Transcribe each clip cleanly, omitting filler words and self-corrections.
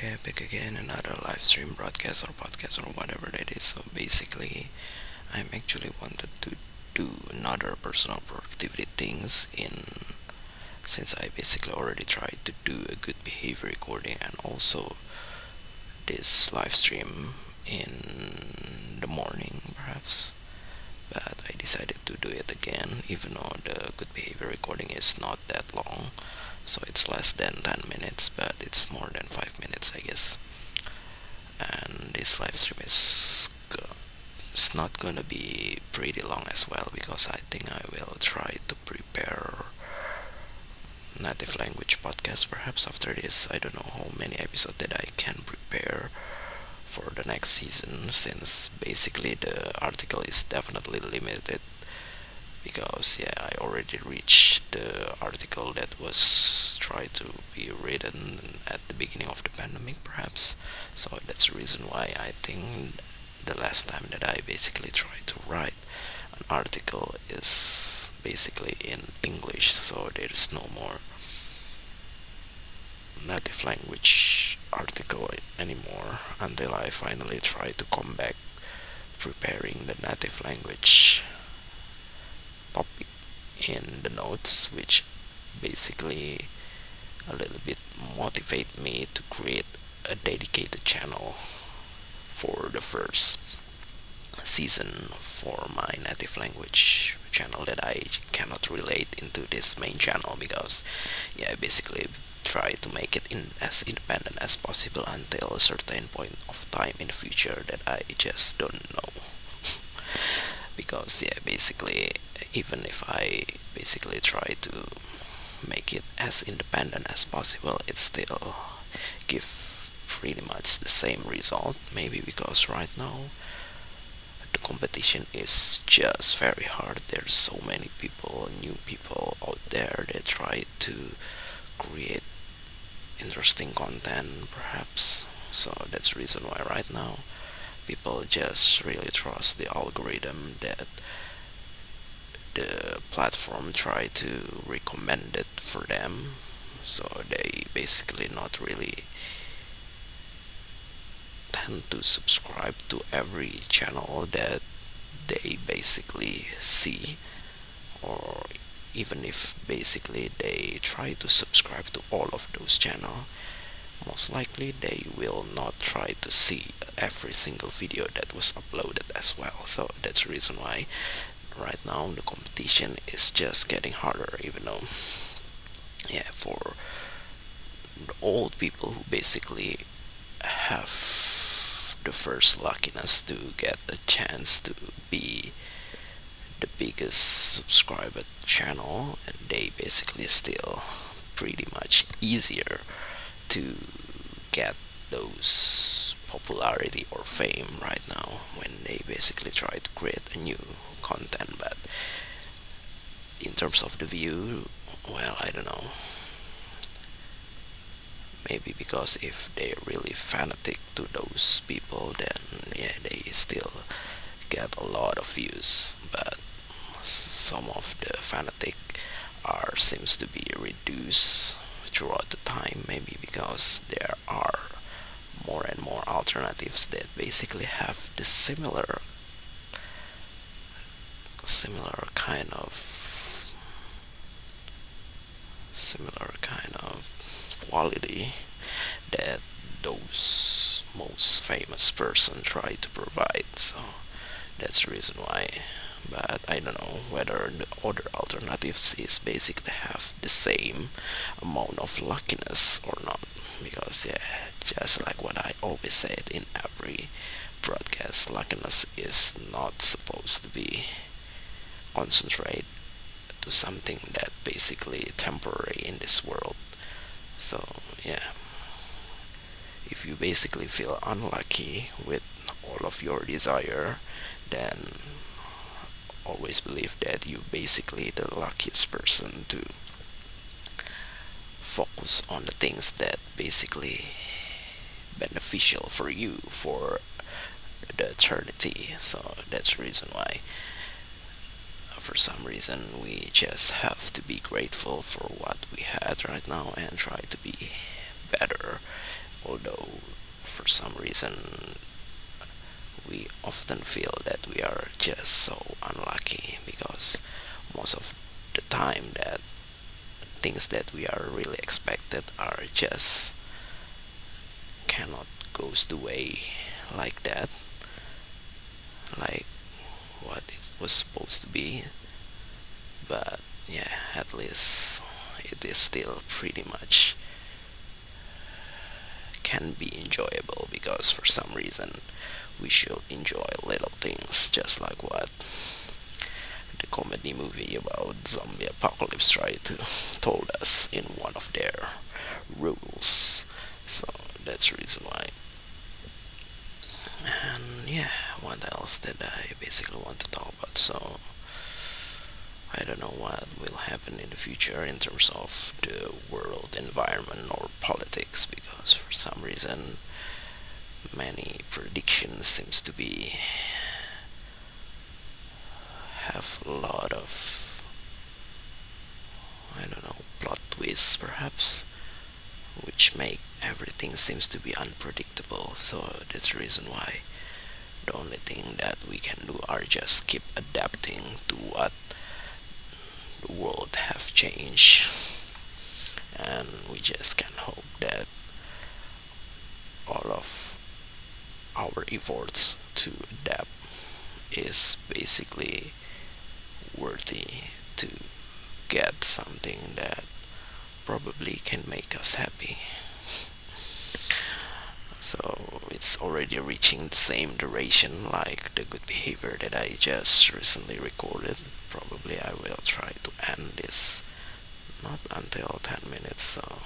Okay, back again another live stream broadcast or podcast or whatever that is. So basically, I'm actually wanted to do another personal productivity things in since I basically already tried to do a good behavior recording and also this live stream in the morning perhaps. But I decided to do it again even though the good behavior recording is not that long. So it's less than 10 minutes, but it's more than 5 minutes, I guess. And this live stream it's not gonna be pretty long as well because I think I will try to prepare native language podcast perhaps after this. I don't know how many episodes that I can prepare for the next season since basically the article is definitely limited because yeah, I already reached the article that was tried to be written at the beginning of the pandemic perhaps. So that's the reason why I think the last time that I basically tried to write an article is basically in English, so there is no more native language article anymore until I finally try to come back preparing the native language topic in the notes, which basically a little bit motivate me to create a dedicated channel for the first season for my native language channel that I cannot relate into this main channel because yeah, basically try to make it in as independent as possible until a certain point of time in the future that I just don't know. Because yeah, basically even if I basically try to make it as independent as possible, it still give pretty much the same result. Maybe because right now the competition is just very hard. There's so many people, new people out there that try to create interesting content, perhaps. So that's the reason why right now people just really trust the algorithm that the platform try to recommend it for them. So they basically not really tend to subscribe to every channel that they basically see, or even if basically they try to subscribe to all of those channels, most likely they will not try to see every single video that was uploaded as well. So that's the reason why right now the competition is just getting harder, even though yeah, for the old people who basically have the first luckiness to get a chance to be the biggest subscriber channel, and they basically still pretty much easier to get those popularity or fame right now when they basically try to create a new content. But in terms of the view, well, I don't know, maybe because if they're really fanatic to those people, then yeah, they still get a lot of views. But some of the fanatic are seems to be reduced throughout the time, maybe because there are more and more alternatives that basically have the similar kind of similar kind of quality that those most famous person try to provide. So that's the reason why. But I don't know whether the other alternatives is basically have the same amount of luckiness or not. Because yeah, just like what I always said in every broadcast, luckiness is not supposed to be concentrate to something that basically temporary in this world. So yeah, if you basically feel unlucky with all of your desire, then always believe that you basically the luckiest person to focus on the things that basically beneficial for you for the eternity. So that's the reason why for some reason we just have to be grateful for what we had right now and try to be better, although some reason we often feel that we are just so unlucky because most of the time that things that we are really expected are just cannot goes the way like that, like what it was supposed to be. But yeah, at least it is still pretty much can be enjoyable because for some reason we should enjoy little things, just like what the comedy movie about zombie apocalypse tried to told us in one of their rules. So that's the reason why. And yeah, what else did I basically want to talk about? So I don't know what will happen in the future in terms of the world environment or politics because for some reason many predictions seems to be have a lot of, I don't know, plot twists perhaps, which make everything seems to be unpredictable. So that's the reason why the only thing that we can do are just keep adapting to what the world have changed, and we just can hope that all of our efforts to adapt is basically worthy to get something that probably can make us happy. So it's already reaching the same duration like the good behavior that I just recently recorded. Probably I will try to end this not until 10 minutes. So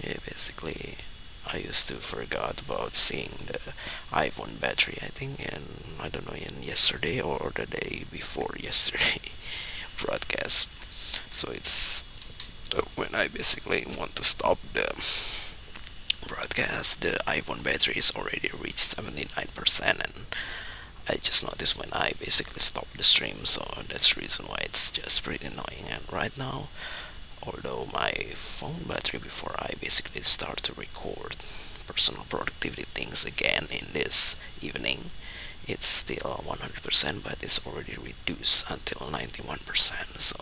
yeah, basically I used to forgot about seeing the iPhone battery, I think, and I don't know, in yesterday or the day before yesterday broadcast. So it's when I basically want to stop the broadcast, the iPhone battery is already reached 79%, and I just noticed when I basically stopped the stream, so that's the reason why it's just pretty annoying. And right now, although my phone battery before I basically start to record personal productivity things again in this evening, it's still 100%, but it's already reduced until 91%. So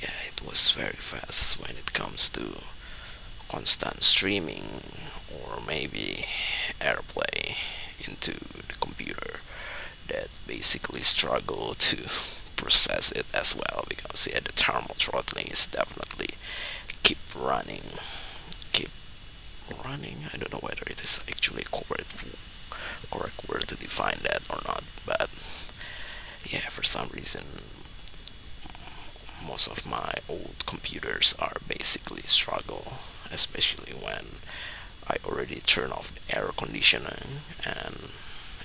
yeah, it was very fast when it comes to constant streaming or maybe airplay into the computer that basically struggle to process it as well because yeah, the thermal throttling is definitely keep running keep running. I don't know whether it is actually correct word to define that or not, but yeah, for some reason most of my old computers are basically struggle, especially when I already turn off the air conditioning, and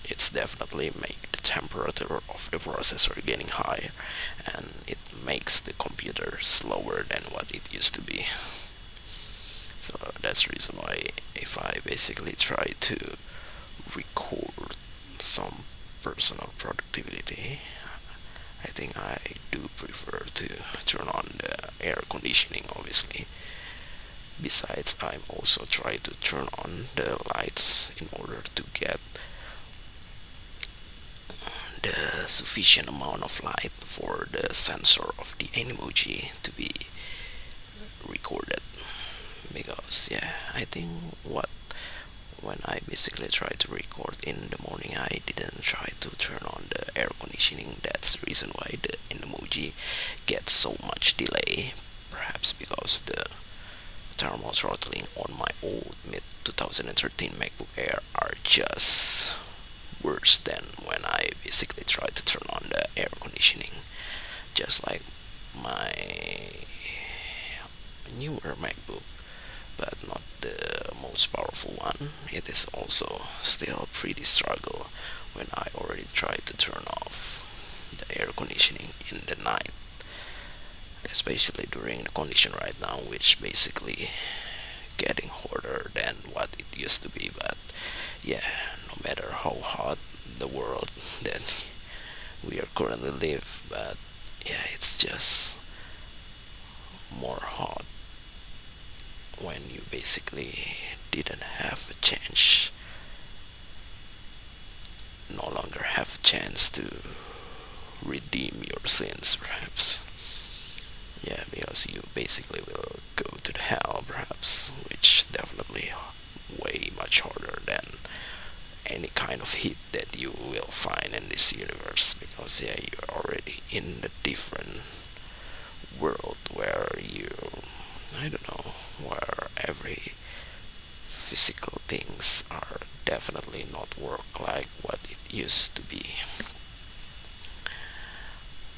it's definitely make the temperature of the processor getting higher, and it makes the computer slower than what it used to be. So that's the reason why if I basically try to record some personal productivity, I think I do prefer to turn on the air conditioning, obviously. Besides, I'm also try to turn on the lights in order to get the sufficient amount of light for the sensor of the Animoji to be recorded. Because yeah, I think what when I basically try to record in the morning, I didn't try to turn on the air conditioning. That's the reason why the emoji gets so much delay. Perhaps because the thermal throttling on my old mid 2013 MacBook Air are just worse than when I basically try to turn on the air conditioning. Just like my newer MacBook, but not the most powerful one. It is also still pretty struggle when I already tried to turn off the air conditioning in the night, especially during the condition right now, which basically getting hotter than what it used to be. But yeah, no matter how hot the world that we are currently live, but yeah, it's just more hot when you basically didn't have a chance, no longer have a chance to redeem your sins, perhaps. Yeah, because you basically will go to the hell, perhaps, which definitely way much harder than any kind of hit that you will find in this universe. Because yeah, you're already in a different world where I don't know, where every physical things are definitely not work like what it used to be,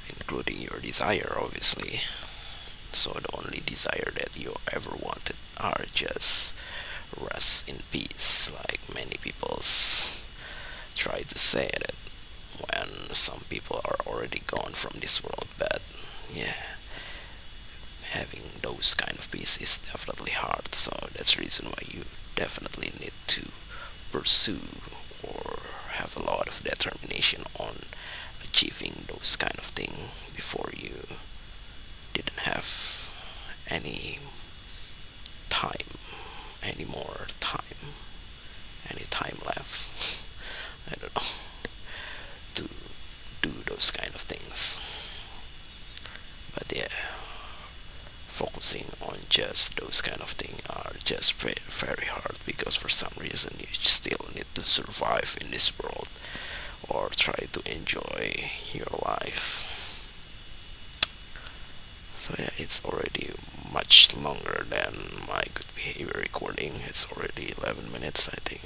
including your desire, obviously. So the only desire that you ever wanted are just rest in peace, like many people's try to say that when some people are already gone from this world. But yeah, having those kind of peace is definitely hard. So that's the reason why you definitely need to pursue or have a lot of determination on achieving those kind of thing before you didn't have any time, any more time, any time left. I don't know, to do those kind of things. But yeah, focusing on just those kind of things are just very hard because for some reason you still need to survive in this world or try to enjoy your life. So yeah, it's already much longer than my good behavior recording. It's already 11 minutes, I think.